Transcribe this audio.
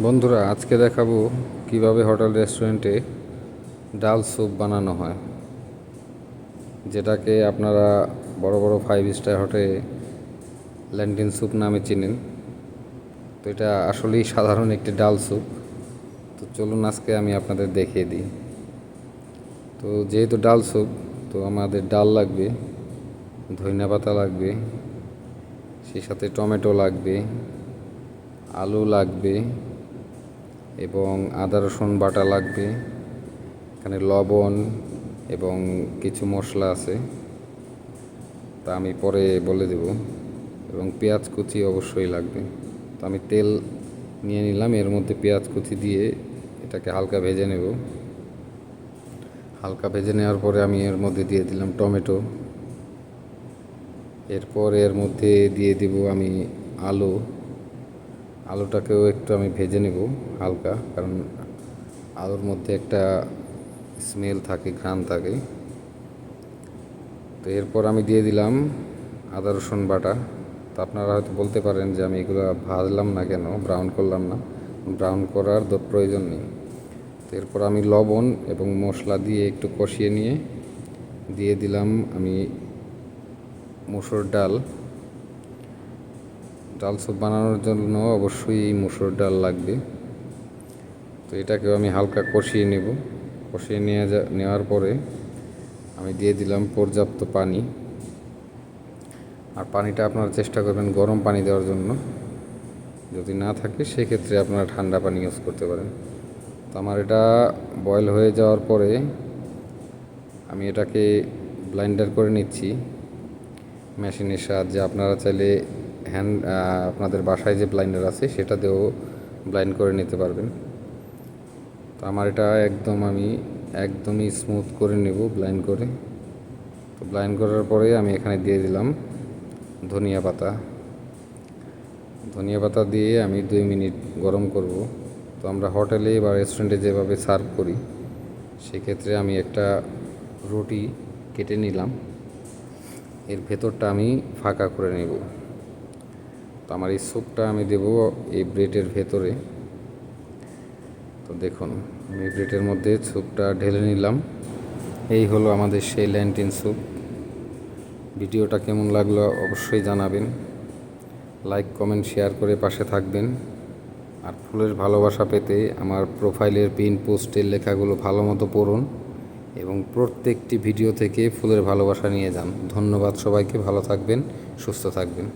বন্ধুরা, আজকে দেখাবো কিভাবে হোটেল রেস্টুরেন্টে ডাল স্যুপ বানানো হয়, যেটাকে আপনারা বড় বড় 5 স্টার হোটেলে ল্যান্টিন স্যুপ নামে চিনেন। তো এটা আসলেই সাধারণ একটি ডাল স্যুপ। তো চলুন আজকে আমি আপনাদের দেখিয়ে দিই। তো যেহেতু ডাল স্যুপ, তো আমাদের ডাল লাগবে, ধনিয়া পাতা লাগবে, সেই সাথে টমেটো লাগবে, আলু লাগবে এবং আদা রসুন বাটা লাগবে। এখানে লবণ এবং কিছু মশলা আছে, তা আমি পরে বলে দেব। এবং পেঁয়াজ কুচি অবশ্যই লাগবে। তো আমি তেল নিয়ে নিলাম, এর মধ্যে পেঁয়াজ কুচি দিয়ে এটাকে হালকা ভেজে নেব। হালকা ভেজে নেওয়ার পরে আমি এর মধ্যে দিয়ে দিলাম টমেটো। এরপর এর মধ্যে দিয়ে দিব আমি আলুটাকেও একটু আমি ভেজে নেব হালকা, কারণ আলুর মধ্যে একটা স্মেল থাকে, ঘ্রাণ থাকে। তো এরপর আমি দিয়ে দিলাম আদা রসুন বাটা। তো আপনারা হয়তো বলতে পারেন যে আমি এগুলো ভাজলাম না কেন, ব্রাউন করলাম না। ব্রাউন করার প্রয়োজন নেই। তো এরপর আমি লবণ এবং মশলা দিয়ে একটু কষিয়ে নিয়ে দিয়ে দিলাম আমি মুসুর ডাল স্যুপ বানানোর জন্য অবশ্যই মুসুর ডাল লাগবে। তো এটাকেও আমি হালকা কষিয়ে নেব। কষিয়ে নেওয়ার পরে আমি দিয়ে দিলাম পর্যাপ্ত পানি। আর পানিটা আপনারা চেষ্টা করবেন গরম পানি দেওয়ার জন্য। যদি না থাকে সেক্ষেত্রে আপনারা ঠান্ডা পানি ইউজ করতে পারেন। তো আমার এটা বয়েল হয়ে যাওয়ার পরে আমি এটাকে ব্লাইন্ডার করে নিচ্ছি মেশিনের সাহায্যে। আপনারা চাইলে আপনাদের বাসায় যে ব্লাইন্ডার আছে সেটা দিয়েও ব্লাইন্ড করে নিতে পারবেন। তো আমার এটা আমি একদমই স্মুথ করে নেব ব্লাইন্ড করে। তো ব্লাইন্ড করার পরে আমি এখানে দিয়ে দিলাম ধনিয়া পাতা দিয়ে আমি 2 মিনিট গরম করব। তো আমরা হোটেলে বা রেস্টুরেন্টে যেভাবে সার্ভ করি, সেক্ষেত্রে আমি একটা রুটি কেটে নিলাম, এর ভেতরটা আমি ফাঁকা করে নেব। তো আমার এই স্যুপটা আমি দেব এই ব্রেডের ভেতরে। তো দেখুন, আমি ব্রেডের মধ্যে স্যুপটা ঢেলে নিলাম। এই হলো আমাদের সেই ল্যান্টিন স্যুপ। ভিডিওটা কেমন লাগলো অবশ্যই জানাবেন। লাইক, কমেন্ট, শেয়ার করে পাশে থাকবেন। আর ফুলের ভালোবাসা পেতে আমার প্রোফাইলের পিন পোস্টের লেখাগুলো ভালো মতো পড়ুন এবং প্রত্যেকটি ভিডিও থেকে ফুলের ভালোবাসা নিয়ে যান। ধন্যবাদ সবাইকে। ভালো থাকবেন, সুস্থ থাকবেন।